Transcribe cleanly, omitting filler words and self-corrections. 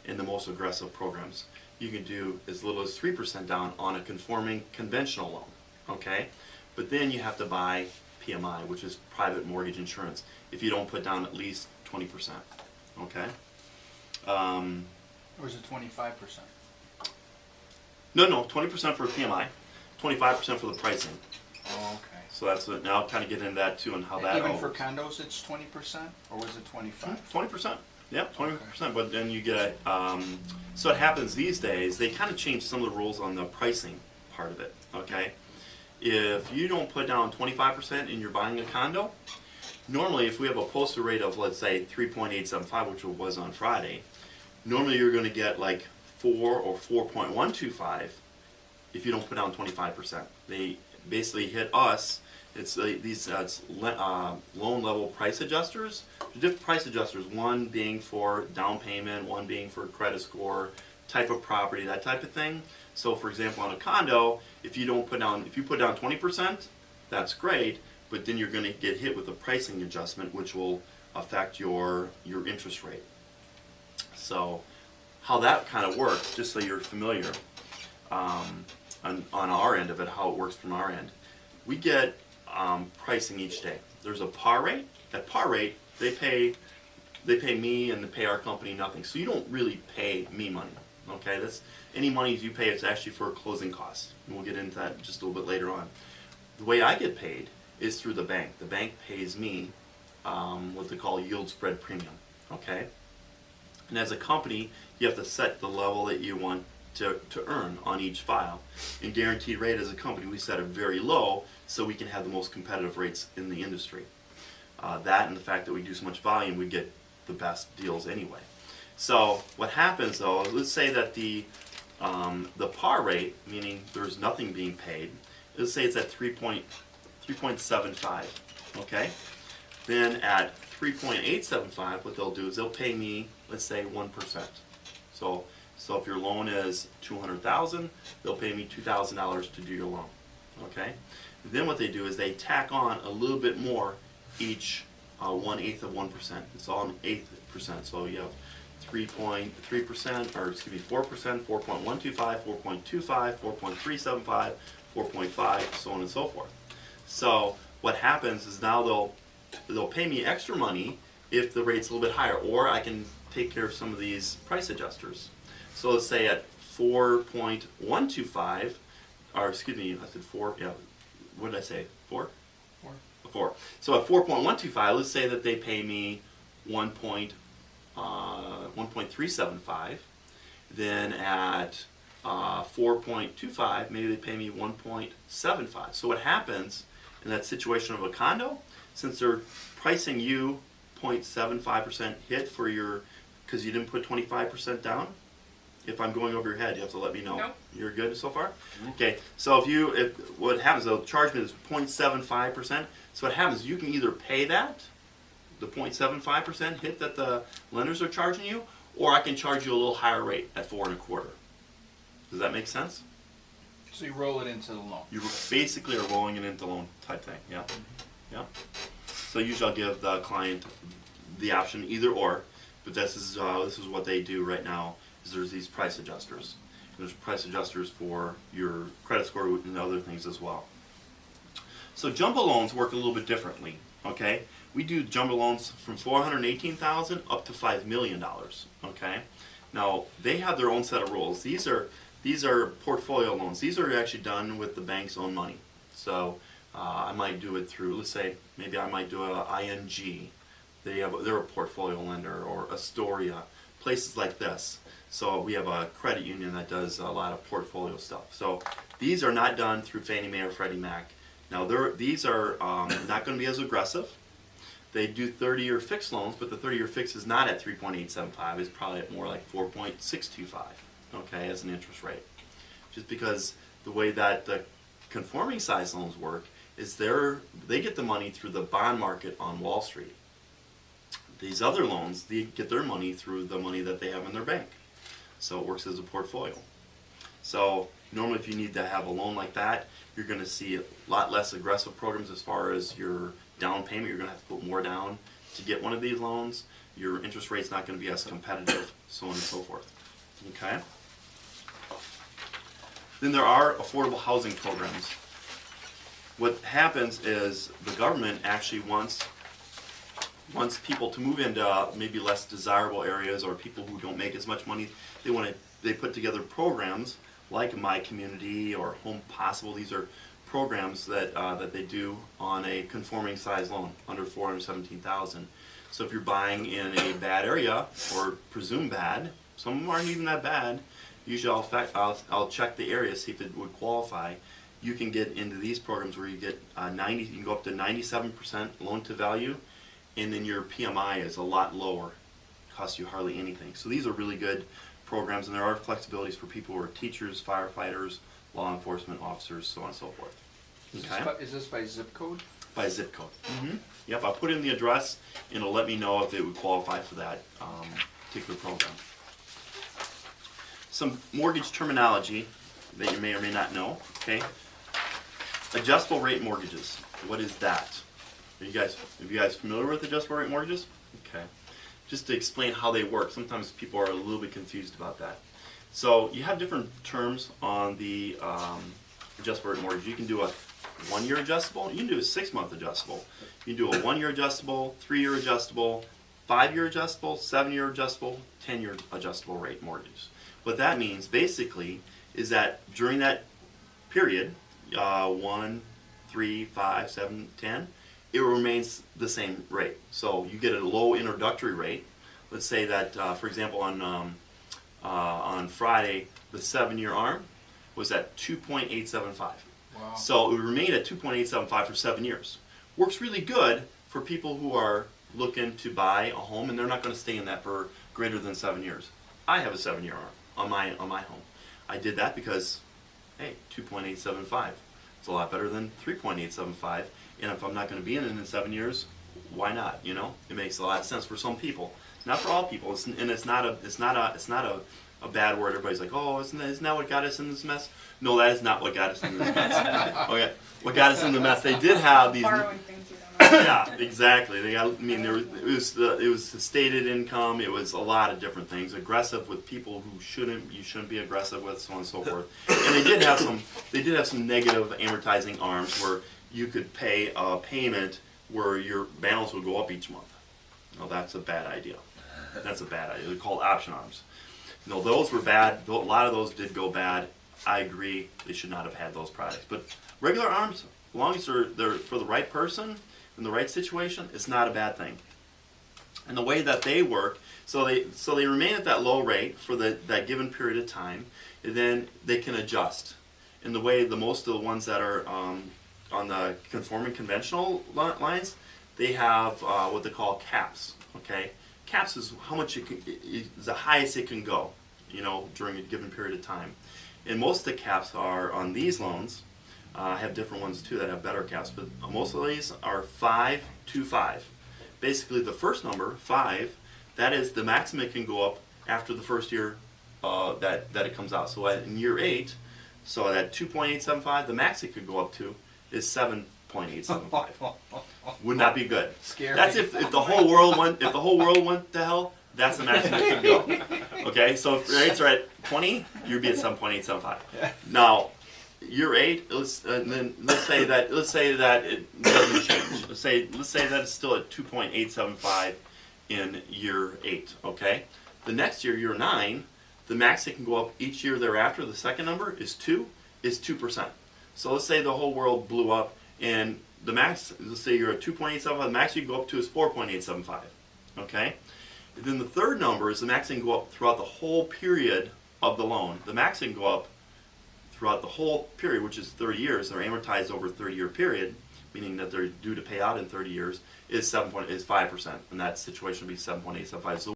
in the most aggressive programs. You can do as little as 3% down on a conforming conventional loan, okay? But then you have to buy PMI, which is private mortgage insurance, if you don't put down at least 20%, okay? Or is it 25%? No, 20% for PMI, 25% for the pricing. Oh, okay. So that's what, now I'll kind of get into that too and how that Even all for works. condos, it's 20%, or was it 25? 20%. Yep, 20%. But then you get, so what happens these days, they kind of change some of the rules on the pricing part of it, okay? If you don't put down 25% and you're buying a condo, normally if we have a posted rate of, let's say, 3.875, which it was on Friday, normally you're going to get like 4 or 4.125 if you don't put down 25%. They basically hit us. It's these loan level price adjusters. The different price adjusters, one being for down payment, one being for credit score, type of property, that type of thing. So for example, on a condo, if you put down 20%, that's great, but then you're going to get hit with a pricing adjustment which will affect your interest rate. So how that kind of works, just so you're familiar, on our end of it, how it works from our end. We get pricing each day. There's a par rate. At par rate, they pay me and they pay our company nothing. So you don't really pay me money. Okay, that's any money you pay. It's actually for closing costs. And we'll get into that just a little bit later on. The way I get paid is through the bank. The bank pays me what they call yield spread premium. Okay, and as a company, you have to set the level that you want to earn on each file. In guaranteed rate, as a company, we set it very low so we can have the most competitive rates in the industry. That and the fact that we do so much volume, we get the best deals anyway. So what happens though, let's say that the par rate, meaning there's nothing being paid, let's say it's at 3.75, okay? Then at 3.875, what they'll do is they'll pay me, let's say 1%. So if your loan is $200,000, they'll pay me $2,000 to do your loan, okay? Then what they do is they tack on a little bit more each 1/8 of 1%. It's all an 1/8%. So you have 3.3%, or excuse me, 4%, 4.125, 4.25, 4.375, 4.5, so on and so forth. So what happens is now they'll pay me extra money if the rate's a little bit higher, or I can take care of some of these price adjusters. So let's say at 4.125, or excuse me, I said 4, yeah, what did I say, 4? 4. So at 4.125, let's say that they pay me 1.375. Then at 4.25, maybe they pay me 1.75. So what happens in that situation of a condo, since they're pricing you 0.75% hit for your, because you didn't put 25% down. If I'm going over your head, you have to let me know. Nope. You're good so far? Mm-hmm. Okay, so if what happens, they'll charge me this 0.75%. So what happens, you can either pay that, the 0.75% hit that the lenders are charging you, or I can charge you a little higher rate at 4.25. Does that make sense? So you roll it into the loan. You basically are rolling it into loan type thing, yeah. Yeah. So usually I'll give the client the option either or, but this is what they do right now. Is there's these price adjusters. There's price adjusters for your credit score and other things as well. So jumbo loans work a little bit differently. Okay, we do jumbo loans from $418,000 up to $5 million. Okay, now they have their own set of rules. These are portfolio loans. These are actually done with the bank's own money. So I might do it through, let's say, maybe I might do a ING. They're a portfolio lender, or Astoria, places like this. So we have a credit union that does a lot of portfolio stuff. So these are not done through Fannie Mae or Freddie Mac. Now these are not going to be as aggressive. They do 30-year fixed loans, but the 30-year fix is not at 3.875. It's probably at more like 4.625. Okay, as an interest rate. Just because the way that the conforming size loans work is they get the money through the bond market on Wall Street. These other loans, they get their money through the money that they have in their bank. So it works as a portfolio. So normally if you need to have a loan like that, you're going to see a lot less aggressive programs as far as your down payment. You're going to have to put more down to get one of these loans. Your interest rate's not going to be as competitive. so on and so forth. Okay? Then there are affordable housing programs. What happens is the government actually wants people to move into maybe less desirable areas, or people who don't make as much money. They put together programs like My Community or Home Possible. These are programs that they do on a conforming size loan under $417,000. So if you're buying in a bad area, or presumed bad, some of them aren't even that bad. Usually I'll check the area, see if it would qualify. You can get into these programs where you get you can go up to 97% loan to value, and then your PMI is a lot lower, costs you hardly anything. So these are really good programs, and there are flexibilities for people who are teachers, firefighters, law enforcement officers, so on and so forth. Okay? Is this by zip code? By zip code. Yep, I'll put in the address, and it'll let me know if it would qualify for that particular program. Some mortgage terminology that you may or may not know. Okay, adjustable rate mortgages. What is that? Are you guys familiar with adjustable rate mortgages? Okay, just to explain how they work. Sometimes people are a little bit confused about that. So you have different terms on the adjustable rate mortgage. You can do a 1-year adjustable. You can do a 6-month adjustable. You can do a 1-year adjustable, 3-year adjustable, 5-year adjustable, 7-year adjustable, 10-year adjustable rate mortgage. What that means basically is that during that period, 1, 3, 5, 7, 10, it remains the same rate. So you get a low introductory rate. Let's say that, for example, on Friday, the 7-year ARM was at 2.875. Wow. So it would remain at 2.875 for 7 years. Works really good for people who are looking to buy a home, and they're not going to stay in that for greater than 7 years. I have a 7-year ARM on my home. I did that because, hey, 2.875. It's a lot better than 3.875. And if I'm not going to be in it in 7 years, why not? You know, it makes a lot of sense for some people. Not for all people. It's not a bad word. Everybody's like, oh, isn't that what got us in this mess? No, that is not what got us in this mess. Okay, what got us in the mess? They did have these. Borrowing things you don't know. Yeah, exactly. It was the stated income. It was a lot of different things. Aggressive with people who you shouldn't be aggressive with, so on and so forth. And they did have some negative amortizing arms where you could pay a payment where your balance would go up each month. No, that's a bad idea. That's a bad idea. They're called option arms. No, those were bad. A lot of those did go bad. I agree. They should not have had those products. But regular arms, as long as they're for the right person in the right situation, it's not a bad thing. And the way that they work, so they remain at that low rate for that given period of time, and then they can adjust. And the way most of the ones that are on the conforming conventional lines, they have what they call caps. Okay, caps is how much is the highest it can go, you know, during a given period of time. And most of the caps are on these loans. I have different ones too that have better caps, but most of these are 5 to 5. Basically, the first number 5, that is the maximum it can go up after the first year that it comes out. So in year 8, so at 2.875, the max it could go up to is 7.875. Wouldn't that be good? Scary. That's if the whole world went to hell. That's the maximum it could go. Okay, so if rates are at 20, you'd be at 7.875. Now, year 8, let's say that it doesn't change. Let's say that it's still at 2.875 in year 8. Okay, the next year, year 9, the max it can go up each year thereafter. The second number is 2%. So let's say the whole world blew up, and the max, let's say you're at 2.875, the max you can go up to is 4.875. Okay? And then the third number is the max it can go up throughout the whole period of the loan. The max it can go up throughout the whole period, which is 30 years. They're amortized over a 30-year period, meaning that they're due to pay out in 30 years, is 5%. In that situation, would be 7.875. So